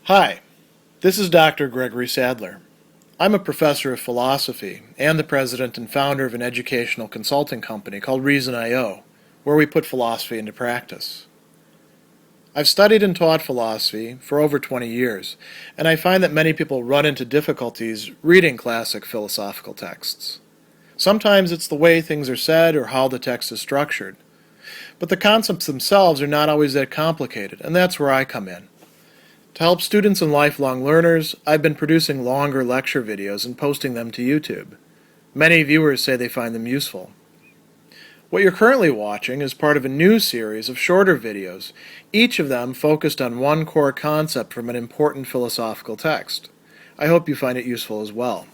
Hi, this is Dr. Gregory Sadler. I'm a professor of philosophy and the president and founder of an educational consulting company called Reason.io, where we put philosophy into practice. I've studied and taught philosophy for over 20 years, and I find that many people run into difficulties reading classic philosophical texts. Sometimes it's the way things are said or how the text is structured. But the concepts themselves are not always that complicated, and that's where I come in. To help students and lifelong learners, I've been producing longer lecture videos and posting them to YouTube. Many viewers say they find them useful. What you're currently watching is part of a new series of shorter videos, each of them focused on one core concept from an important philosophical text. I hope you find it useful as well.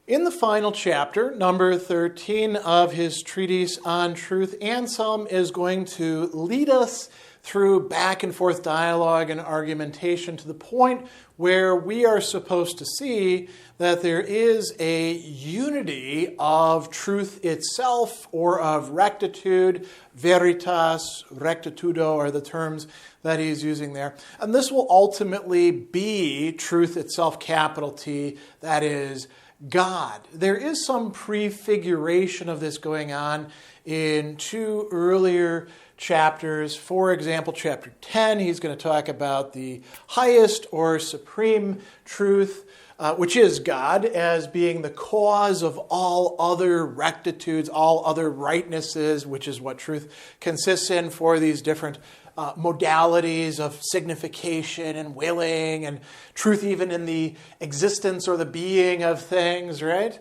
In the final chapter, number 13 of his treatise on truth, Anselm is going to lead us through back and forth dialogue and argumentation to the point where we are supposed to see that there is a unity of truth itself or of rectitude. Veritas, rectitudo are the terms that he's using there. And this will ultimately be truth itself, capital T, that is God. There is some prefiguration of this going on in two earlier chapters. For example, chapter 10, he's going to talk about the highest or supreme truth, which is God, as being the cause of all other rectitudes, all other rightnesses, which is what truth consists in for these different modalities of signification and willing and truth even in the existence or the being of things, right?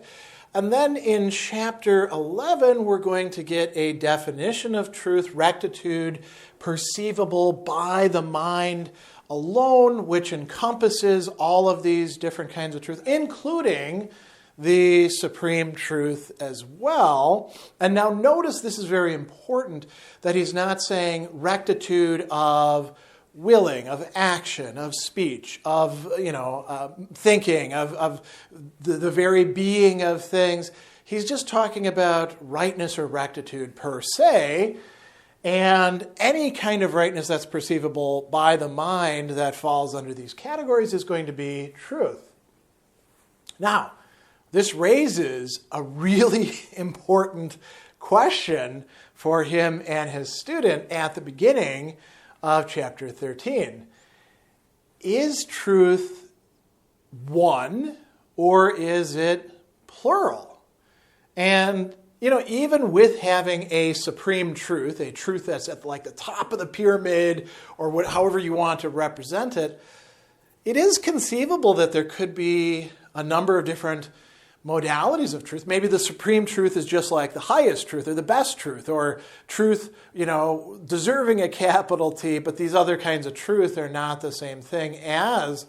And then in chapter 11, we're going to get a definition of truth, rectitude, perceivable by the mind alone, which encompasses all of these different kinds of truth, including the supreme truth as well. And now notice this is very important, that he's not saying rectitude of willing, of action, of speech, of thinking, of the very being of things. He's just talking about rightness or rectitude per se, and any kind of rightness that's perceivable by the mind that falls under these categories is going to be truth. Now, this raises a really important question for him and his student at the beginning of chapter 13. Is truth one or is it plural? And, even with having a supreme truth, a truth that's at the top of the pyramid or however you want to represent it, it is conceivable that there could be a number of different modalities of truth. Maybe the supreme truth is just like the highest truth or the best truth or truth, deserving a capital T, but these other kinds of truth are not the same thing as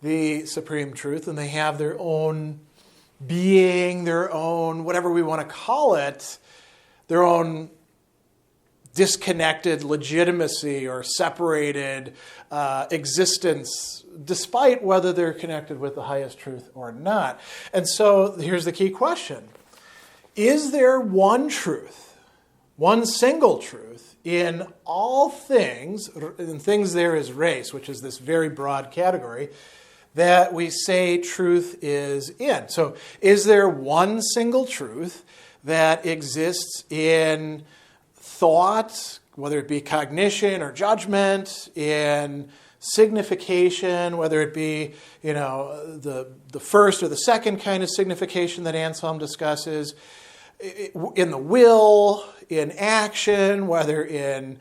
the supreme truth, and they have their own being, their own, whatever we want to call it, their own disconnected legitimacy or separated existence, despite whether they're connected with the highest truth or not. And so here's the key question. Is there one truth, one single truth in all things, and things there is race, which is this very broad category, that we say truth is in? So is there one single truth that exists in thought, whether it be cognition or judgment, in signification, whether it be, the first or the second kind of signification that Anselm discusses, in the will, in action, whether in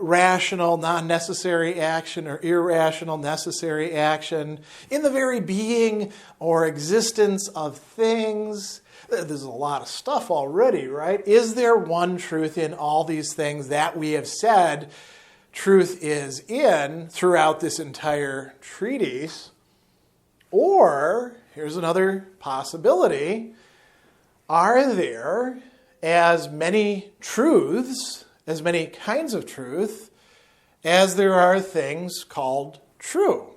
rational, non-necessary action or irrational, necessary action, in the very being or existence of things. There's a lot of stuff already, right? Is there one truth in all these things that we have said truth is in throughout this entire treatise? Or, here's another possibility, are there as many truths, as many kinds of truth, as there are things called true?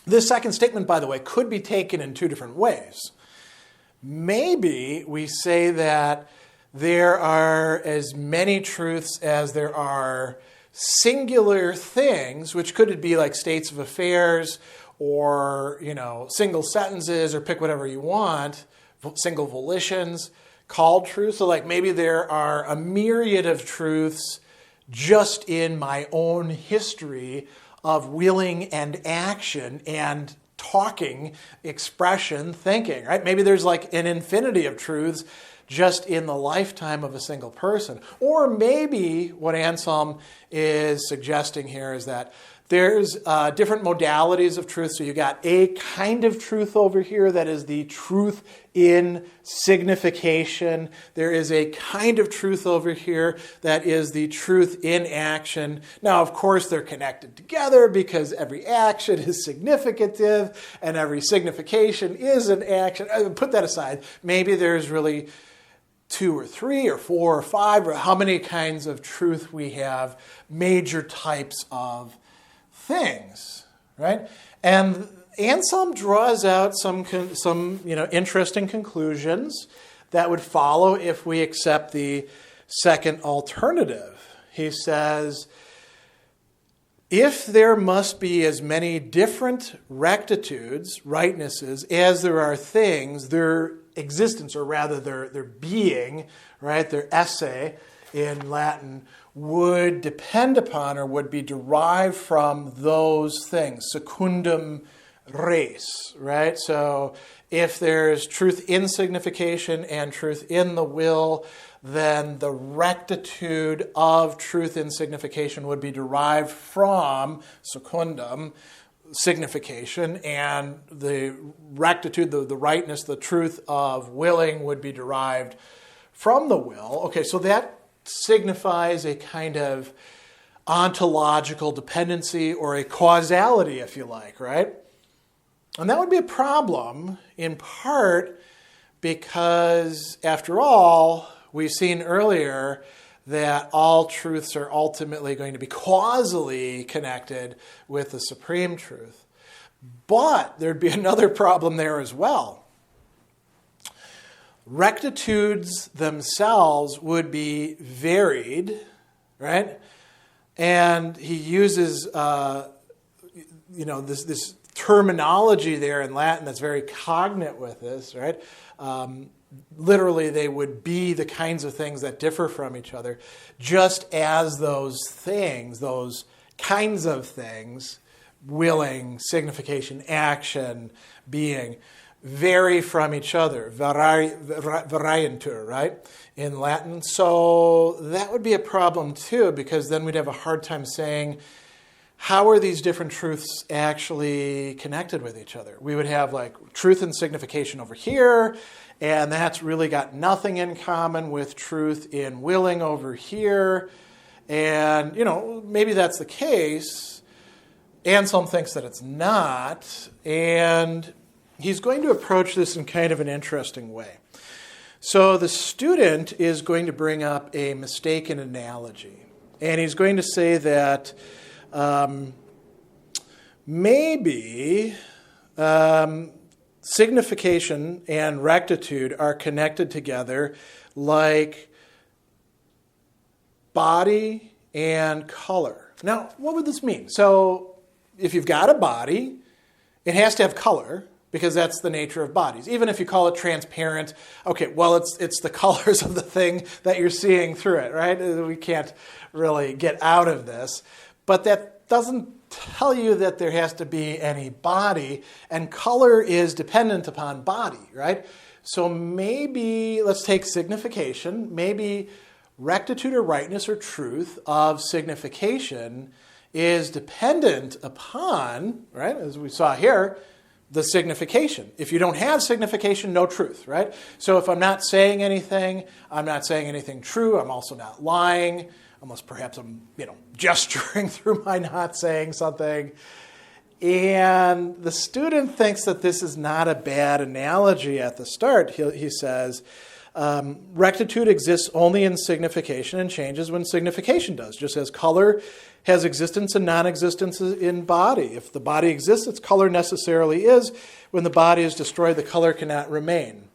This second statement, by the way, could be taken in two different ways. Maybe we say that there are as many truths as there are singular things, which could be like states of affairs or, single sentences, or pick whatever you want, single volitions called truth. So like maybe there are a myriad of truths just in my own history of willing and action and talking, expression, thinking, right? Maybe there's like an infinity of truths just in the lifetime of a single person. Or maybe what Anselm is suggesting here is that there's different modalities of truth. So you got a kind of truth over here that is the truth in signification. There is a kind of truth over here that is the truth in action. Now, of course, they're connected together because every action is significative and every signification is an action. Put that aside. Maybe there's really 2 or 3 or 4 or 5 or how many kinds of truth we have, major types of things, right? And Anselm draws out some interesting conclusions that would follow if we accept the second alternative. He says, if there must be as many different rectitudes, rightnesses, as there are things, their existence, or rather their being, right, their esse in Latin, would depend upon or would be derived from those things, secundum res, right? So if there's truth in signification and truth in the will, then the rectitude of truth in signification would be derived from secundum, signification, and the rectitude, the rightness, the truth of willing would be derived from the will. Okay, so that signifies a kind of ontological dependency or a causality, if you like, right? And that would be a problem in part because, after all, we've seen earlier that all truths are ultimately going to be causally connected with the supreme truth. But there'd be another problem there as well. Rectitudes themselves would be varied, right? And he uses, this terminology there in Latin that's very cognate with this, right? Literally, they would be the kinds of things that differ from each other, just as those things, those kinds of things, willing, signification, action, being, vary from each other, variantur, right, in Latin. So that would be a problem too, because then we'd have a hard time saying, how are these different truths actually connected with each other? We would have like truth and signification over here, and that's really got nothing in common with truth in willing over here. And, maybe that's the case. Anselm thinks that it's not, and he's going to approach this in kind of an interesting way. So the student is going to bring up a mistaken analogy, and he's going to say that maybe signification and rectitude are connected together like body and color. Now, what would this mean? So if you've got a body, it has to have color, because that's the nature of bodies. Even if you call it transparent, okay, well, it's the colors of the thing that you're seeing through it, right? We can't really get out of this. But that doesn't tell you that there has to be any body, and color is dependent upon body, right? So maybe, let's take signification, maybe rectitude or rightness or truth of signification is dependent upon, right, as we saw here, the signification. If you don't have signification, no truth, right? So if I'm not saying anything, I'm not saying anything true, I'm also not lying, unless perhaps I'm, gesturing through my not saying something. And the student thinks that this is not a bad analogy at the start. He says, rectitude exists only in signification and changes when signification does, just as color has existence and non-existence in body. If the body exists, its color necessarily is. When the body is destroyed, the color cannot remain.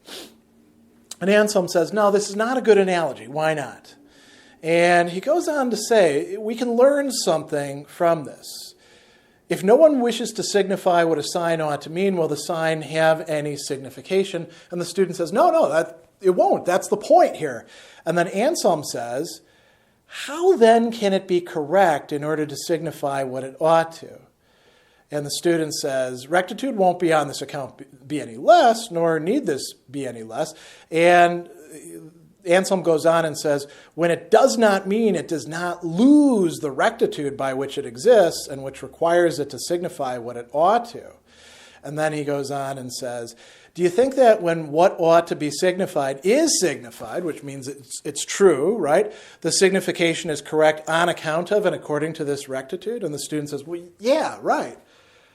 And Anselm says, no, this is not a good analogy. Why not? And he goes on to say, we can learn something from this. If no one wishes to signify what a sign ought to mean, will the sign have any signification? And the student says, no, it won't. That's the point here. And then Anselm says, how then can it be correct in order to signify what it ought to? And the student says, rectitude won't be on this account be any less, nor need this be any less. And Anselm goes on and says, when it does not mean, it does not lose the rectitude by which it exists and which requires it to signify what it ought to. And then he goes on and says, do you think that when what ought to be signified is signified, which means it's true, right? The signification is correct on account of and according to this rectitude? And the student says, well, yeah, right.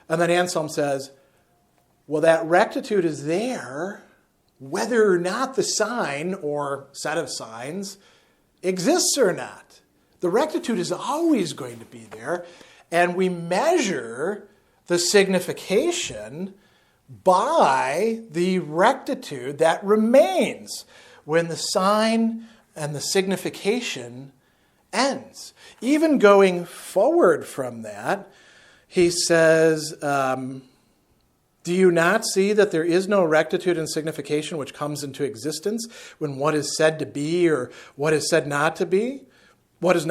And then Anselm says, well, that rectitude is there whether or not the sign or set of signs exists or not. The rectitude is always going to be there, and we measure the signification by the rectitude that remains when the sign and the signification ends. Even going forward from that, he says, do you not see that there is no rectitude and signification which comes into existence when what is said to be or what is said not to be? What is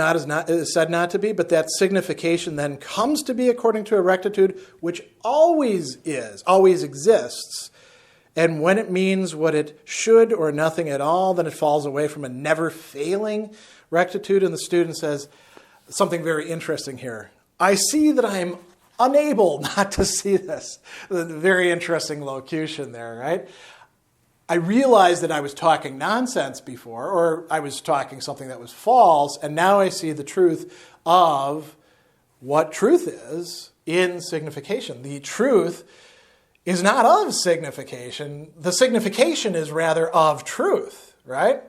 said not to be, but that signification then comes to be according to a rectitude which always is, always exists. And when it means what it should or nothing at all, then it falls away from a never-failing rectitude. And the student says something very interesting here. I see that I am unable not to see this. Very interesting locution there, right? I realized that I was talking nonsense before, or I was talking something that was false, and now I see the truth of what truth is in signification. The truth is not of signification. The signification is rather of truth, right?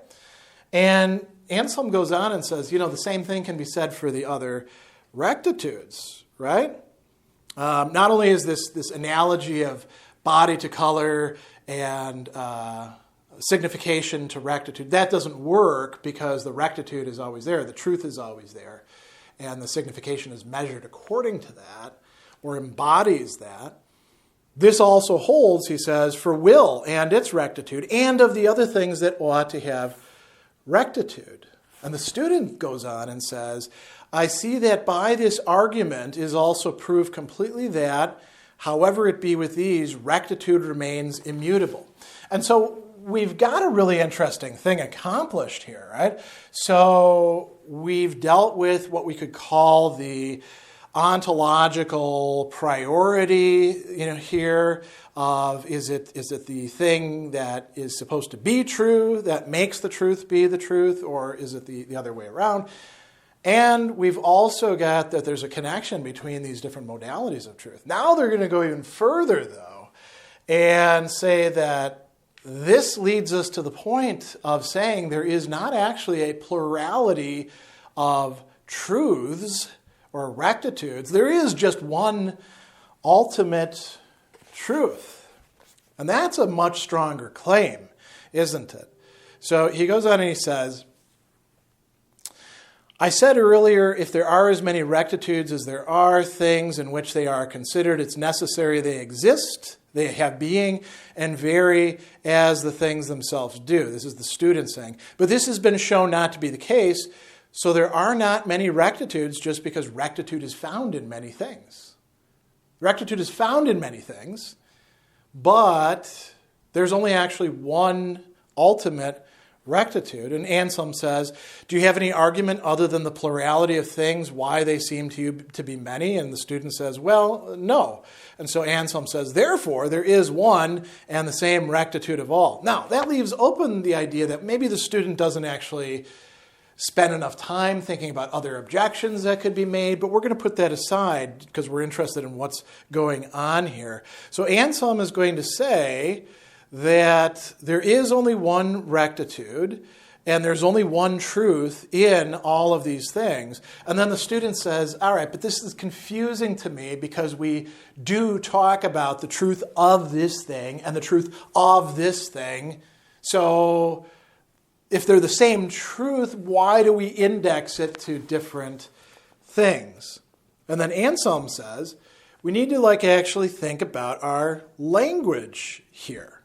And Anselm goes on and says, the same thing can be said for the other rectitudes, right? Not only is this analogy of body to color and signification to rectitude, that doesn't work because the rectitude is always there, the truth is always there, and the signification is measured according to that or embodies that. This also holds, he says, for will and its rectitude and of the other things that ought to have rectitude. And the student goes on and says, I see that by this argument is also proved completely that, however it be with these, rectitude remains immutable. And so we've got a really interesting thing accomplished here, right? So we've dealt with what we could call the ontological priority, here of is it the thing that is supposed to be true that makes the truth be the truth, or is it the other way around? And we've also got that there's a connection between these different modalities of truth. Now they're going to go even further, though, and say that this leads us to the point of saying there is not actually a plurality of truths or rectitudes. There is just one ultimate truth. And that's a much stronger claim, isn't it? So he goes on and he says, I said earlier, if there are as many rectitudes as there are things in which they are considered, it's necessary they exist, they have being, and vary as the things themselves do. This is the student saying. But this has been shown not to be the case, so there are not many rectitudes just because rectitude is found in many things. Rectitude is found in many things, but there's only actually one ultimate rectitude. And Anselm says, do you have any argument other than the plurality of things why they seem to you to be many? And the student says, well, no. And so Anselm says, therefore, there is one and the same rectitude of all. Now, that leaves open the idea that maybe the student doesn't actually spend enough time thinking about other objections that could be made, but we're going to put that aside because we're interested in what's going on here. So Anselm is going to say that there is only one rectitude and there's only one truth in all of these things. And then the student says, all right, but this is confusing to me because we do talk about the truth of this thing and the truth of this thing. So if they're the same truth, why do we index it to different things? And then Anselm says, we need to actually think about our language here.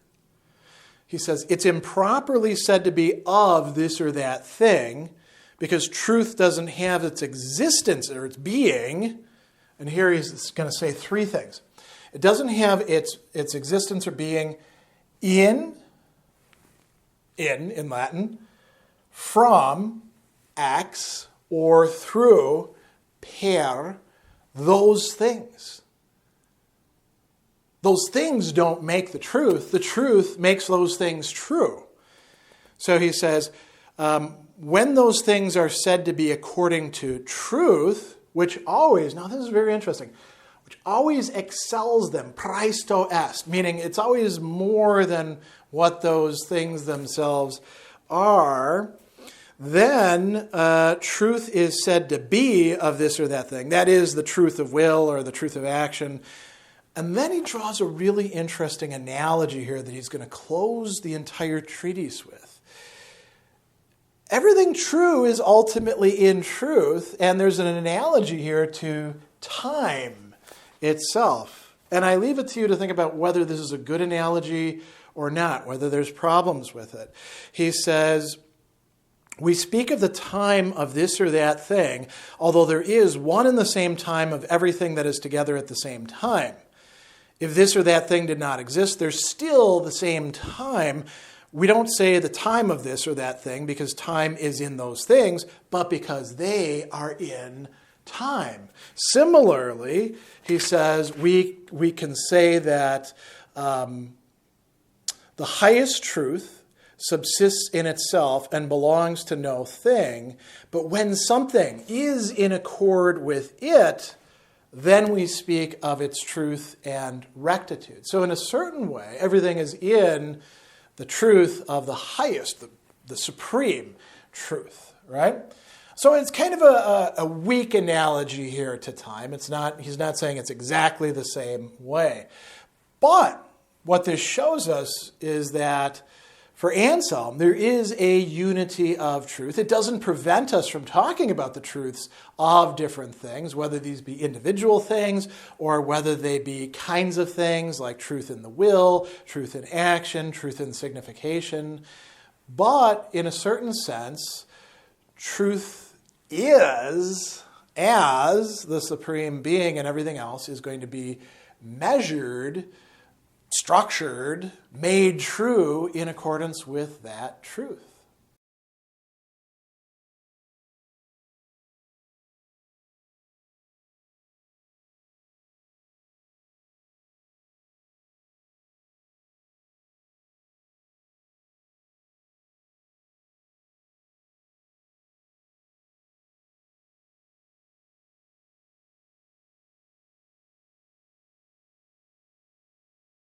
He says, it's improperly said to be of this or that thing because truth doesn't have its existence or its being. And here he's going to say three things. It doesn't have its existence or being in Latin, from, ex, or through, per, those things. Those things don't make the truth. The truth makes those things true. So he says, when those things are said to be according to truth, which always, now this is very interesting, which always excels them, praesto est, meaning it's always more than what those things themselves are, then truth is said to be of this or that thing. That is the truth of will or the truth of action. And then he draws a really interesting analogy here that he's going to close the entire treatise with. Everything true is ultimately in truth, and there's an analogy here to time itself. And I leave it to you to think about whether this is a good analogy or not, whether there's problems with it. He says, we speak of the time of this or that thing, although there is one and the same time of everything that is together at the same time. If this or that thing did not exist, there's still the same time. We don't say the time of this or that thing because time is in those things, but because they are in time. Similarly, he says we can say that the highest truth subsists in itself and belongs to no thing, but when something is in accord with it, then we speak of its truth and rectitude. So in a certain way, everything is in the truth of the highest, the supreme truth, right? So it's kind of a weak analogy here to time. He's not saying it's exactly the same way. But what this shows us is that for Anselm, there is a unity of truth. It doesn't prevent us from talking about the truths of different things, whether these be individual things or whether they be kinds of things like truth in the will, truth in action, truth in signification. But in a certain sense, truth is, as the supreme being and everything else, is going to be measured, structured, made true in accordance with that truth.